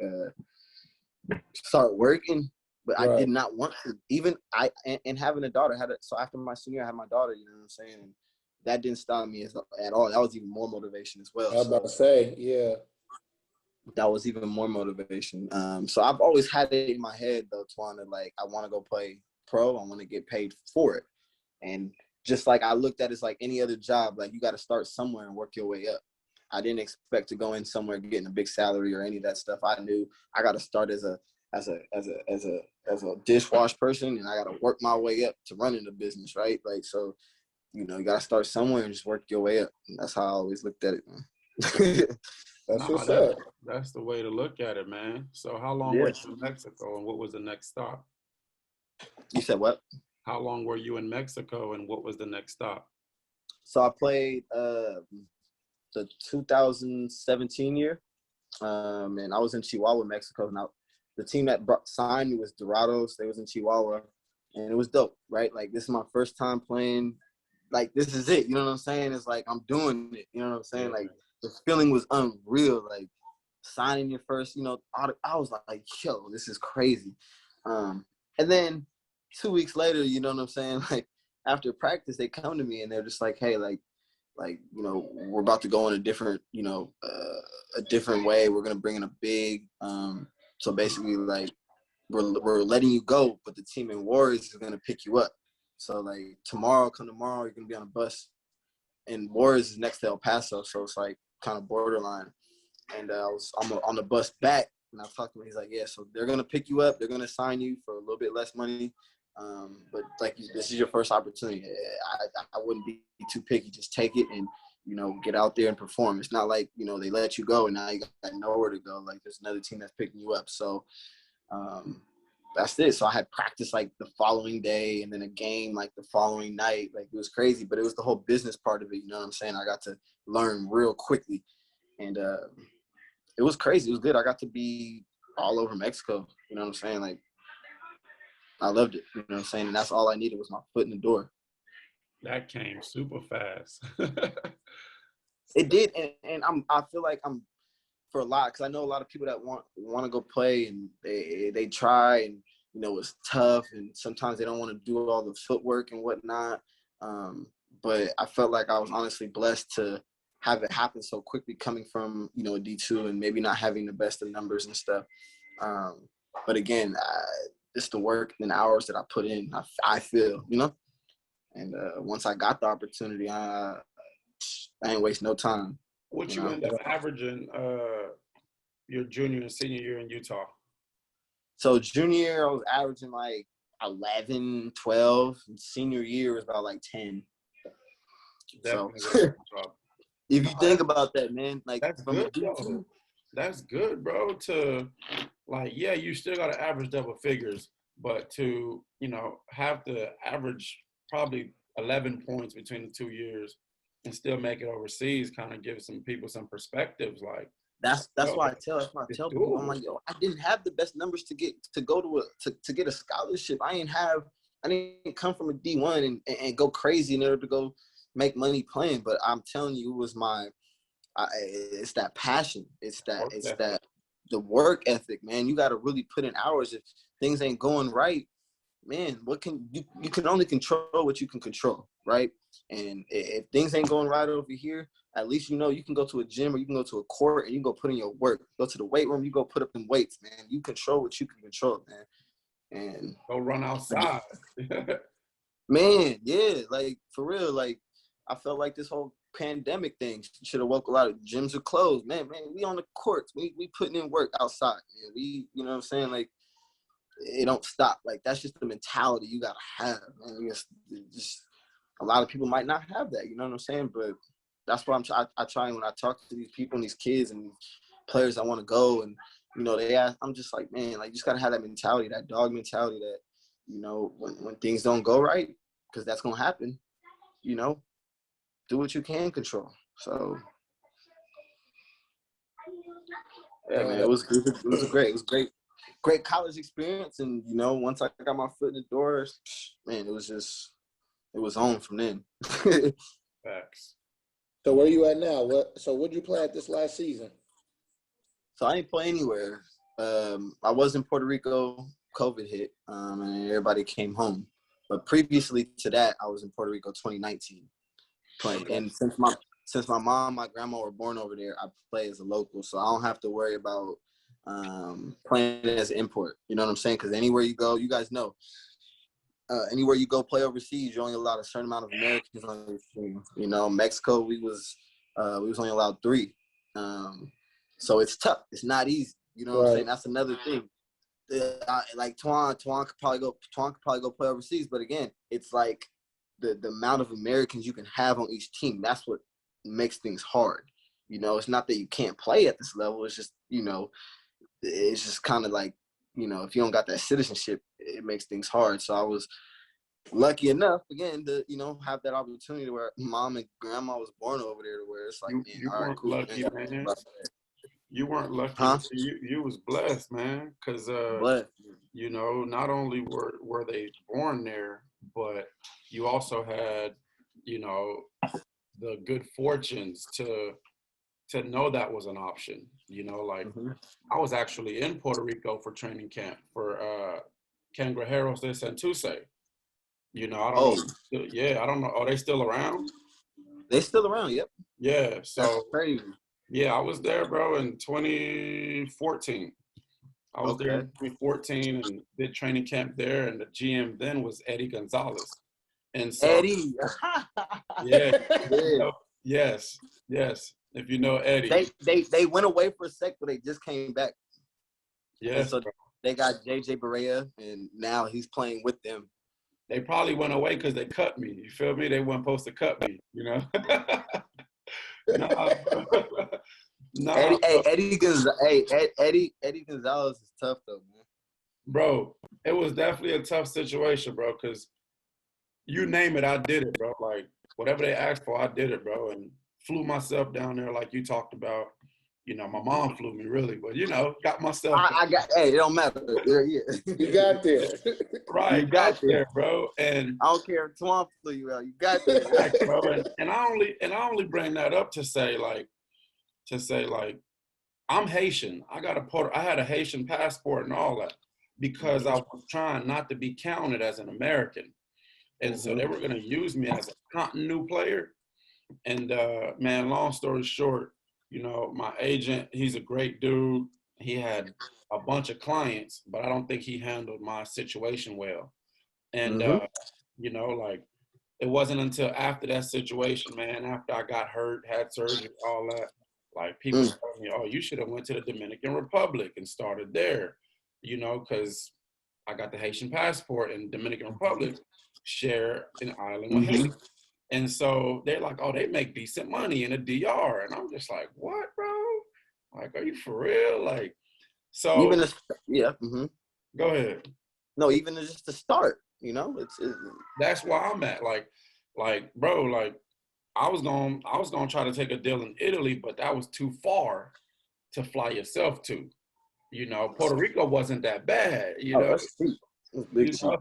Speaker 3: start working. But right. I did not want to. Even and having a daughter, so after my senior year, I had my daughter, you know what I'm saying? And that didn't stop me at all. That was even more motivation as well.
Speaker 2: I was about to say, yeah.
Speaker 3: That was even more motivation. So I've always had it in my head, though, Twana, like, I want to go play pro. I want to get paid for it. And just like I looked at it as like any other job, like, you got to start somewhere and work your way up. I didn't expect to go in somewhere getting a big salary or any of that stuff. I knew I got to start as a dishwash person, and I got to work my way up to running the business, right? Like, so, you know, you got to start somewhere and just work your way up. And that's how I always looked at it, man.
Speaker 4: That's the way to look at it, man. So how long were you in Mexico, and what was the next stop?
Speaker 3: You said what?
Speaker 4: How long were you in Mexico, and what was the next stop?
Speaker 3: So I played the 2017 year, and I was in Chihuahua, Mexico. Now, the team that signed me was Dorados. They was in Chihuahua, and it was dope, right? Like, this is my first time playing. Like, this is it. You know what I'm saying? It's like, I'm doing it. You know what I'm saying? Like, the feeling was unreal. Like, signing your first, you know, I was like, yo, this is crazy. And then 2 weeks later, you know what I'm saying? Like, after practice, they come to me and they're just like, hey, like, you know, we're about to go in a different, you know, a different way. We're going to bring in a big, so basically, like, we're letting you go, but the team in Warriors is going to pick you up. So, like, tomorrow, you're going to be on a bus. And Warriors is next to El Paso, so it's, like, kind of borderline. And I'm on the bus back, and I talked to him. He's like, yeah, so they're going to pick you up. They're going to sign you for a little bit less money. But, like, this is your first opportunity. I wouldn't be too picky. Just take it and, you know, get out there and perform. It's not like, you know, they let you go and now you got nowhere to go. Like, there's another team that's picking you up. So that's it. So I had practice, like, the following day, and then a game, like, the following night. Like, it was crazy, but it was the whole business part of it. You know what I'm saying? I got to learn real quickly. And it was crazy. It was good. I got to be all over Mexico. You know what I'm saying? Like, I loved it. You know what I'm saying? And that's all I needed was my foot in the door.
Speaker 4: That came super fast.
Speaker 3: It did. And I feel like I'm, for a lot, because I know a lot of people that want to go play, and they try, and, you know, it's tough, and sometimes they don't want to do all the footwork and whatnot. But I felt like I was honestly blessed to have it happen so quickly, coming from, you know, a D2 and maybe not having the best of numbers and stuff. But again, it's the work and hours that I put in, I feel, you know? And once I got the opportunity, I ain't waste no time.
Speaker 4: What you end up averaging your junior and senior year in Utah?
Speaker 3: So junior year, I was averaging like 11, 12. And senior year was about like 10. So
Speaker 4: Definitely.
Speaker 3: if you think about that, man, like
Speaker 4: That's
Speaker 3: from a
Speaker 4: good, though.
Speaker 3: D2,
Speaker 4: That's good, bro. To like, yeah, you still got to average double figures, but to have to average probably 11 points between the 2 years and still make it overseas, kind of gives some people some perspectives. Like,
Speaker 3: that's
Speaker 4: yo,
Speaker 3: why I tell people, I'm
Speaker 4: doable.
Speaker 3: like, yo, I didn't have the best numbers to get a scholarship. I didn't come from a D1 and go crazy in order to go make money playing. But I'm telling you, it was it's that passion. It's that the work ethic, man. You got to really put in hours. If things ain't going right, man, you can only control what you can control, right? And if things ain't going right over here, at least you can go to a gym or you can go to a court and you can go put in your work. Go to the weight room, you go put up in weights, man. You control what you can control, man. And
Speaker 4: Go run outside.
Speaker 3: man, yeah, like for real, like I felt like this whole pandemic thing should have woke a lot of gyms are closed. Man, we on the courts. We putting in work outside. Man. We, you know what I'm saying? Like it don't stop. Like that's just the mentality you gotta have. Man. Just a lot of people might not have that. You know what I'm saying? But that's why I try when I talk to these people and these kids and players that want to go and they ask. I'm just like, man, like you just gotta have that mentality, that dog mentality that when things don't go right, because that's gonna happen. Do what you can control. So yeah, man, it was great college experience. And once I got my foot in the doors, man, it was on from then.
Speaker 4: Facts.
Speaker 2: So where you at now? What'd you play at this last season?
Speaker 3: So I didn't play anywhere. I was in Puerto Rico, COVID hit, and everybody came home. But previously to that, I was in Puerto Rico 2019 playing. And since my mom, my grandma were born over there, I play as a local, so I don't have to worry about playing as an import. You know what I'm saying? Because anywhere you go, you guys know, anywhere you go play overseas, you're only allowed a certain amount of Americans on your team. Mexico, we was only allowed 3. So it's tough. It's not easy. You know what I'm saying? That's another thing. Like Twan could probably go play overseas, but again, it's like the amount of Americans you can have on each team. That's what makes things hard. It's not that you can't play at this level. It's just it's just kind of like if you don't got that citizenship, it makes things hard. So I was lucky enough again to have that opportunity where mom and grandma was born over there, to where it's like
Speaker 4: You
Speaker 3: all right,
Speaker 4: weren't
Speaker 3: cool,
Speaker 4: lucky, man. You weren't lucky.
Speaker 3: Huh?
Speaker 4: You was blessed, man. Because not only were they born there, but you also had the good fortunes to know that was an option. I was actually in Puerto Rico for training camp for Cangrejeros de Santurce. I don't know. Yeah, I don't know. Are they still around?
Speaker 3: They still around, yep.
Speaker 4: Yeah, so
Speaker 3: that's crazy.
Speaker 4: Yeah, I was there, bro, in 2014. I was there in 2014 and did training camp there, and the GM then was Eddie Gonzalez. And so
Speaker 3: Eddie.
Speaker 4: yeah. Yes. If you know Eddie.
Speaker 3: They went away for a sec, but they just came back.
Speaker 4: Yes.
Speaker 3: So they got JJ Barea, and now he's playing with them.
Speaker 4: They probably went away because they cut me. You feel me? They weren't supposed to cut me, No.
Speaker 3: Eddie Gonzalez is tough though, man.
Speaker 4: Bro, it was definitely a tough situation, bro, because you name it, I did it, bro. Like, whatever they asked for, I did it, bro, and flew myself down there like you talked about. My mom flew me, really, but, got myself.
Speaker 3: It don't matter. Yeah.
Speaker 2: You got there.
Speaker 4: Right,
Speaker 3: you got
Speaker 4: there, bro. And
Speaker 3: I don't care if Twan flew you out. You got there.
Speaker 4: Right, bro. And I only bring that up to say, like, I'm Haitian. I had a Haitian passport and all that because I was trying not to be counted as an American. And so they were going to use me as a continue player. And, man, long story short, my agent, he's a great dude. He had a bunch of clients, but I don't think he handled my situation well. And, like, it wasn't until after that situation, man, after I got hurt, had surgery, all that, like, people told me, oh, you should have went to the Dominican Republic and started there, because I got the Haitian passport, and Dominican Republic share an island with Haiti. And so they're like, oh, they make decent money in a DR. And I'm just like, what, bro? Like, are you for real? Like, so
Speaker 3: Even yeah.
Speaker 4: Go ahead.
Speaker 3: No, even just to start, you know, it's
Speaker 4: That's where I'm at. Like, bro, like I was gonna try to take a deal in Italy, but that was too far to fly yourself to. You know, Puerto Rico wasn't that bad, you know.
Speaker 3: that's cheap. That's big
Speaker 4: You
Speaker 3: cheap.
Speaker 4: know,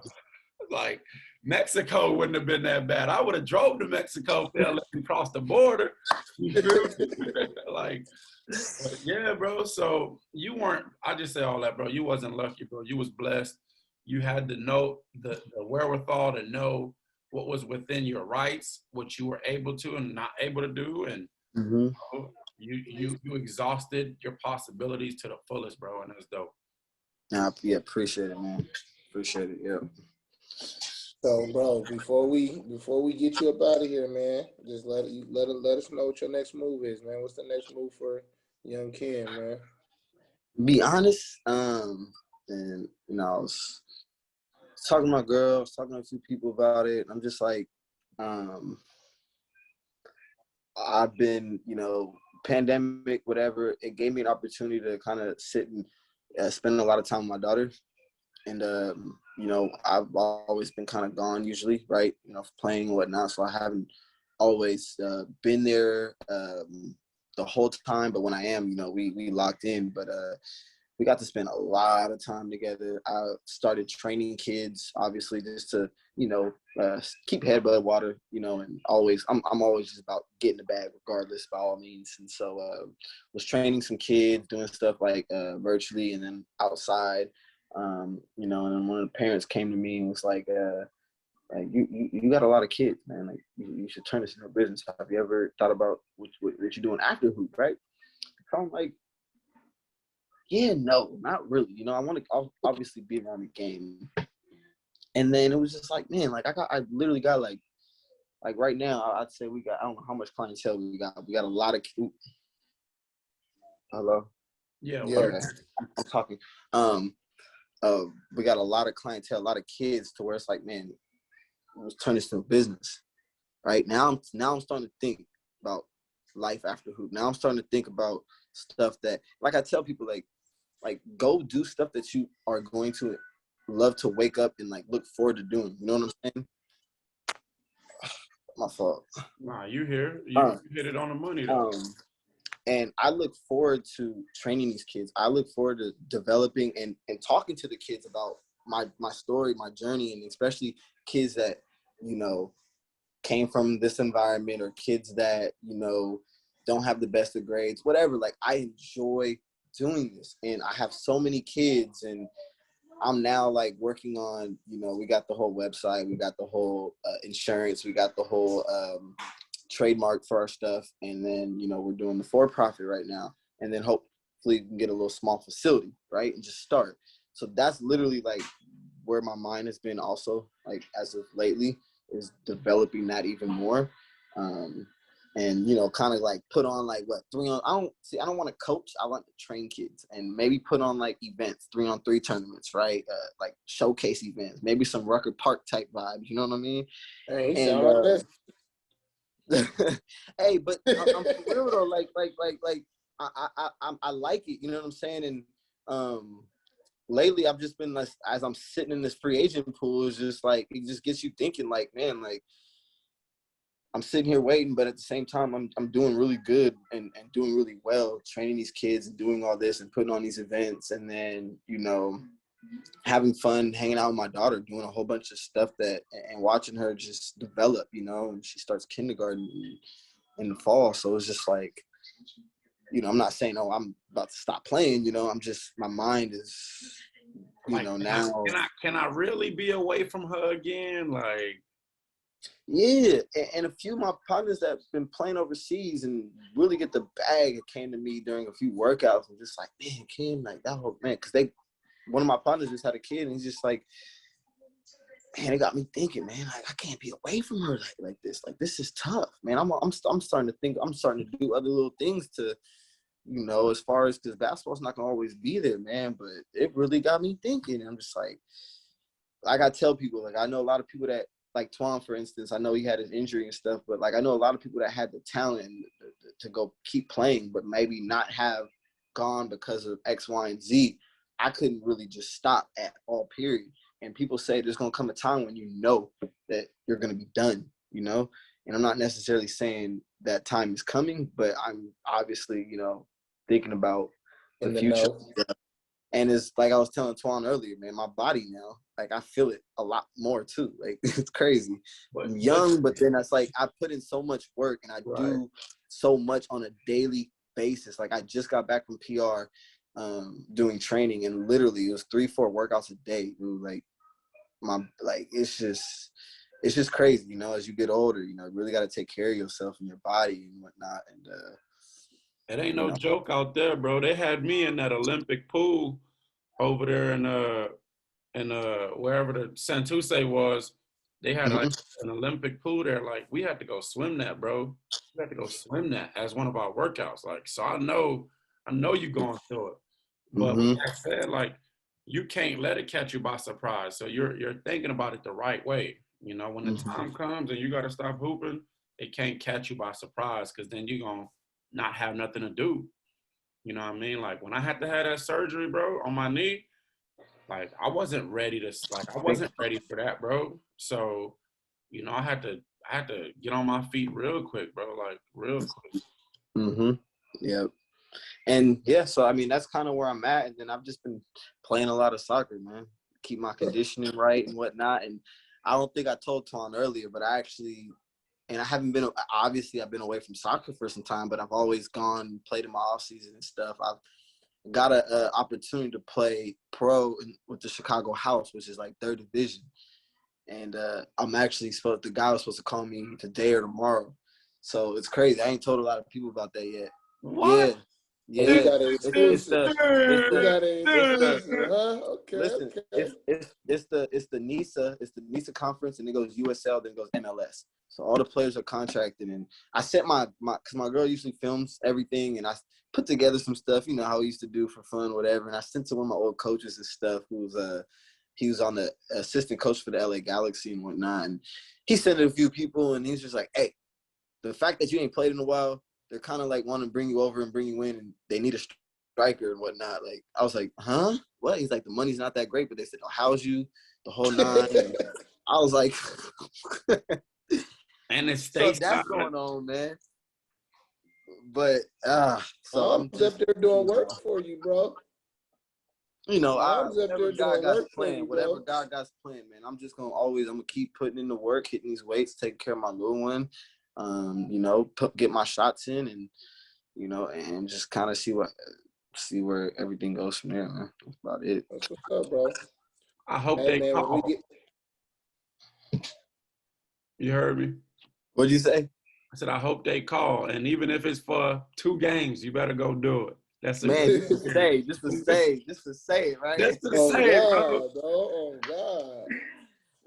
Speaker 4: like Mexico wouldn't have been that bad. I would have drove to Mexico if they let me cross the border. You feel me? Like, but yeah, bro. So you weren't. I just say all that, bro. You wasn't lucky, bro. You was blessed. You had to know the wherewithal to know what was within your rights, what you were able to and not able to do, and you exhausted your possibilities to the fullest, bro. And that's dope.
Speaker 3: Yeah, appreciate it, man. Appreciate it. Yeah.
Speaker 2: So, bro, before we get you up out of here, man, just let us know what your next move is, man. What's the next move for young Ken, man?
Speaker 3: Be honest, and you know, I was talking to my girl, I was talking to a few people about it. I'm just like, I've been, you know, pandemic, whatever. It gave me an opportunity to kind of sit and spend a lot of time with my daughter. And, you know, I've always been kind of gone usually, right? You know, playing and whatnot. So I haven't always been there the whole time. But when I am, you know, we locked in. But we got to spend a lot of time together. I started training kids, obviously, just to, you know, keep head above water, you know, and I'm always just about getting the bag regardless, by all means. And so was training some kids, doing stuff like virtually and then outside. You know, and then one of the parents came to me and was like you got a lot of kids, man. Like you should turn this into a business. Have you ever thought about what you're doing after hoop, right? So I'm like, yeah, no, not really. You know, I want to obviously be around the game. And then it was just like, man, like I literally got like right now, I'd say we got, I don't know how much clientele we got. We got a lot of, hello?
Speaker 4: Yeah.
Speaker 3: Okay. I'm talking. We got a lot of clientele, a lot of kids to where it's like, man, let's turn this into a business. Right now, I'm starting to think about life after hoop. Now I'm starting to think about stuff that, like I tell people, like go do stuff that you are going to love to wake up and like look forward to doing. You know what I'm saying? My fault.
Speaker 4: Nah, you here. You hit it on the money though.
Speaker 3: And I look forward to training these kids. I look forward to developing and talking to the kids about my story, my journey, and especially kids that, you know, came from this environment or kids that, you know, don't have the best of grades, whatever. Like, I enjoy doing this. And I have so many kids, and I'm now like working on, you know, we got the whole website, we got the whole insurance, we got the whole trademark for our stuff. And then, you know, we're doing the for-profit right now. And then hopefully we can get a little small facility, right? And just start. So that's literally like where my mind has been also, like, as of lately, is developing that even more. And, you know, kind of like put on like what, 3-on, I don't want to coach. I want to train kids and maybe put on like events, 3-on-3 tournaments, right? Like showcase events, maybe some Rucker Park type vibes. You know what I mean?
Speaker 2: Hey, he sound like this.
Speaker 3: Hey, but I'm for real though. Like I like it. You know what I'm saying? And lately I've just been like, as I'm sitting in this free agent pool, it's just like, it just gets you thinking like, man, like I'm sitting here waiting, but at the same time I'm doing really good and doing really well, training these kids and doing all this and putting on these events, and then, you know, having fun, hanging out with my daughter, doing a whole bunch of stuff and watching her just develop, you know, and she starts kindergarten in the fall. So it's just like, you know, I'm not saying, oh, I'm about to stop playing, you know, I'm just, my mind is, you
Speaker 4: like,
Speaker 3: know, now.
Speaker 4: Can I really be away from her again? Like,
Speaker 3: yeah, and a few of my partners that have been playing overseas and really get the bag came to me during a few workouts and just like, man, Ken, like that whole, man, because one of my partners just had a kid and he's just like, man, it got me thinking, man, like I can't be away from her like this. Like, this is tough, man. I'm starting to think, I'm starting to do other little things to, you know, as far as, because basketball's not gonna always be there, man. But it really got me thinking. I'm just like I tell people, like, I know a lot of people that like Twan, for instance, I know he had his injury and stuff, but like I know a lot of people that had the talent to go keep playing, but maybe not have gone because of X, Y, and Z. I couldn't really just stop at all, period. And people say there's gonna come a time when you know that you're gonna be done, you know. And I'm not necessarily saying that time is coming, but I'm obviously, you know, thinking about the future. And it's like I was telling Twan earlier, man, my body now, like I feel it a lot more too. Like it's crazy. I'm young, but then that's like I put in so much work and I do so much on a daily basis. Like I just got back from PR doing training, and literally it was 3-4 workouts a day, dude. Like it's just crazy, you know, as you get older, you know, you really got to take care of yourself and your body and whatnot. And
Speaker 4: it ain't no joke out there, bro. They had me in that Olympic pool over there in wherever the Santurce was. They had like an Olympic pool there. Like we had to go swim that, bro. We had to go swim that as one of our workouts. Like, so I know you going through it. But with that said, like you can't let it catch you by surprise. So you're thinking about it the right way. You know, when the time comes and you got to stop hooping, it can't catch you by surprise, because then you're going to not have nothing to do. You know what I mean? Like when I had to have that surgery, bro, on my knee, like I wasn't ready for that, bro. So, you know, I had to get on my feet real quick, bro, like real quick.
Speaker 3: Yeah. And yeah, so I mean that's kind of where I'm at. And then I've just been playing a lot of soccer, man. Keep my conditioning right and whatnot. And I don't think I told Twan earlier, but I actually, and I haven't been, obviously I've been away from soccer for some time, but I've always gone and played in my off season and stuff. I've got an opportunity to play pro with the Chicago House, which is like 3rd division. And I'm actually the guy was supposed to call me today or tomorrow. So it's crazy. I ain't told a lot of people about that yet.
Speaker 4: What?
Speaker 3: Yeah.
Speaker 2: We got an exclusive.
Speaker 3: Listen, it's the NISA, it's the NISA conference, and it goes USL, then it goes MLS. So all the players are contracted, and I sent because my girl usually films everything, and I put together some stuff, you know how we used to do for fun, whatever. And I sent to one of my old coaches and stuff, he was on the assistant coach for the LA Galaxy and whatnot, and he sent it to a few people, and he's just like, hey, the fact that you ain't played in a while, they're kind of like want to bring you over and bring you in, and they need a striker and whatnot. Like, I was like, huh? What? He's like, the money's not that great, but they said they'll house you the whole 9. And I was like,
Speaker 4: and it's
Speaker 3: so that's going on, man. But so I'm just
Speaker 2: up there doing work for you, bro.
Speaker 3: You know,
Speaker 2: whatever God got
Speaker 3: playing, man. I'm gonna keep putting in the work, hitting these weights, taking care of my little one. You know, get my shots in, and you know, and just kind of see where everything goes from there, man. That's about it.
Speaker 2: That's what's up, bro.
Speaker 4: I hope they call. You heard me?
Speaker 3: What'd you say?
Speaker 4: I said I hope they call, and even if it's for 2 games, you better go do it. That's
Speaker 3: man, just to say it, right?
Speaker 4: Just to say it,
Speaker 2: bro. Oh God.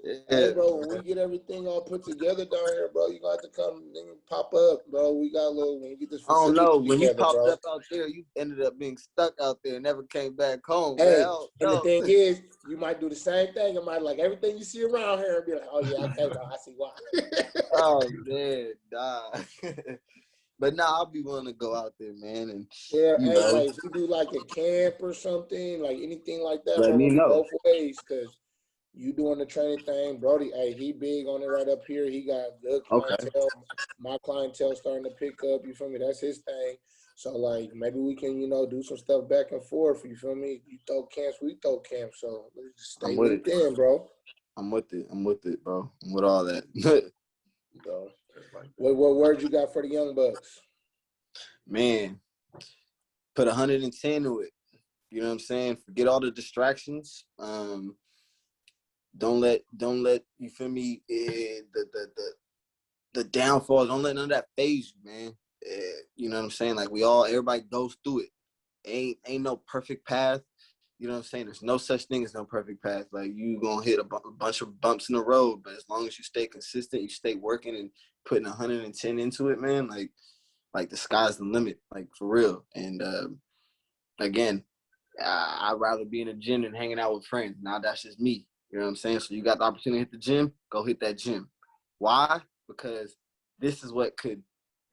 Speaker 3: Yeah.
Speaker 2: Hey, bro, when we get everything all put together down here, bro, you got to come and pop up, bro. We got a little, when you get this facility
Speaker 3: I don't know. When
Speaker 2: together,
Speaker 3: you popped
Speaker 2: bro.
Speaker 3: up out there, you ended up being stuck out there and never came back home.
Speaker 2: Hey,
Speaker 3: man.
Speaker 2: and the thing is, you might do the same thing. It might like everything you see around here and be like, oh, yeah, okay, bro, I see why.
Speaker 3: Oh, man, nah. But nah, I'll be willing to go out there, man. And
Speaker 2: yeah, hey, like if you do like a camp or something, like anything like that,
Speaker 3: let me know
Speaker 2: both ways, because you doing the training thing, Brody. Hey, he big on it right up here. He got good clientele. Okay. My clientele starting to pick up. You feel me? That's his thing. So like maybe we can, you know, do some stuff back and forth. You feel me? You throw camps, we throw camps. So let's just stay linked in, bro.
Speaker 3: I'm with it, bro. I'm with all that.
Speaker 2: Bro. What word you got for the young bucks?
Speaker 3: Man, put 110 to it. You know what I'm saying? Forget all the distractions. Don't let you feel me, the downfalls, don't let none of that phase you, man. You know what I'm saying? Like everybody goes through it. Ain't no perfect path. You know what I'm saying? There's no such thing as no perfect path. Like you gonna hit a bunch of bumps in the road, but as long as you stay consistent, you stay working and putting 110 into it, man, like the sky's the limit, like for real. And again, I'd rather be in a gym than hanging out with friends. Now that's just me. You know what I'm saying? So you got the opportunity to hit the gym, go hit that gym. Why? Because this is what could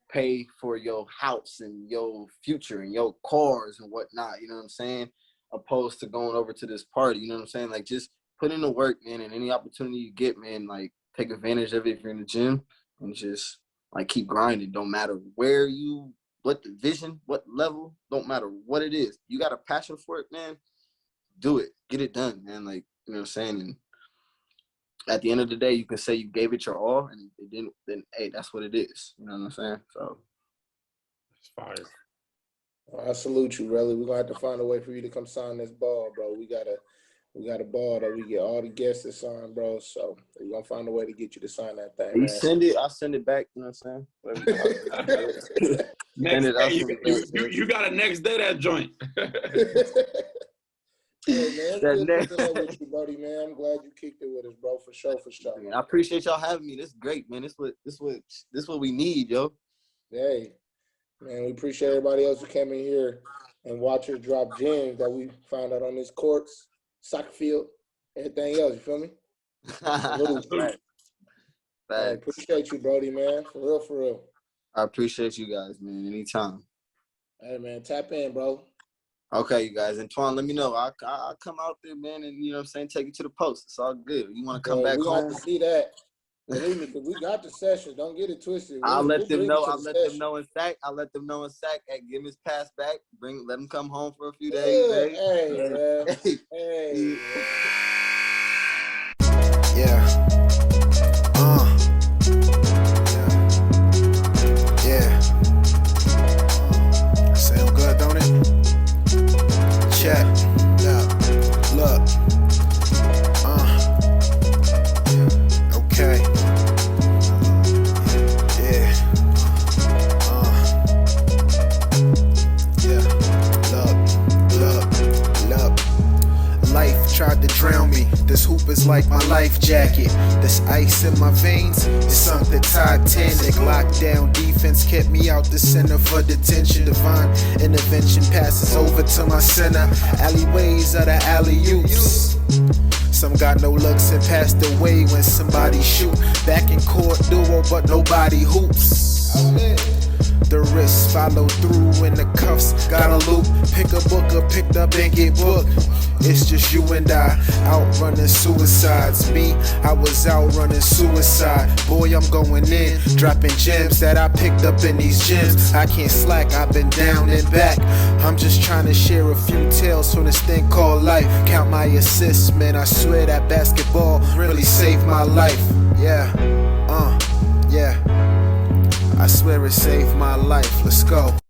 Speaker 3: pay for your house and your future and your cars and whatnot. You know what I'm saying? Opposed to going over to this party. You know what I'm saying? Like, just put in the work, man, and any opportunity you get, man, like, take advantage of it if you're in the gym and just, like, keep grinding. Don't matter where you, what division, what level, don't matter what it is. You got a passion for it, man, do it. Get it done, man. Like, you know what I'm saying? And at the end of the day, you can say you gave it your all, and it didn't, then, hey, that's what it is. You know what I'm saying? So.
Speaker 4: It's fire.
Speaker 2: I salute you, brother. We're gonna have to find a way for you to come sign this ball, bro. We got a ball that we get all the guests to sign, bro. So we're gonna find a way to get you to sign that thing,
Speaker 3: You
Speaker 2: man.
Speaker 3: send it, I'll send it back. You know what I'm saying?
Speaker 4: Next day, you got a next day that joint.
Speaker 2: Hey, man, it's good to up with you, buddy, man. I'm glad you kicked it with us, bro. For sure, for sure.
Speaker 3: Man, I appreciate y'all having me. This is great, man. This what we need, yo.
Speaker 2: Hey, man, we appreciate everybody else who came in here and watched us drop gems that we found out on this courts, soccer field, everything else. You feel me?
Speaker 3: Right.
Speaker 2: I appreciate you, Brody, man. For real, for real.
Speaker 3: I appreciate you guys, man. Anytime.
Speaker 2: Hey, man, tap in, bro.
Speaker 3: Okay, you guys. Antoine, let me know. I'll come out there, man, and, you know what I'm saying, take you to the post. It's all good. You want to come back
Speaker 2: we
Speaker 3: home?
Speaker 2: We got to see that. Believe me, we got the session. Don't get it twisted.
Speaker 3: I'll let them know. I'll let them know in SAC. Hey, give him his pass back. Let him come home for a few days.
Speaker 2: Hey.
Speaker 5: Yeah. Yeah. Sound good, don't it? Check. Look. Okay. Yeah. Look. Life tried to drown me. This hoop is like my life jacket. This ice in my veins is something Titanic. Lockdown defense kept me out the center for detention. Divine intervention passes over to my center. Alleyways are the alley-oops. Some got no looks and passed away when somebody shoot. Back in court duo, but nobody hoops. The wrists follow through and the cuffs got a loop. Pick a book up, picked up and get booked. It's just you and I, out running suicides. Me, I was out running suicide. Boy, I'm going in, dropping gems that I picked up in these gyms. I can't slack, I've been down and back. I'm just trying to share a few tales from this thing called life. Count my assists, man, I swear that basketball really saved my life. Yeah, yeah. I swear it saved my life. Let's go.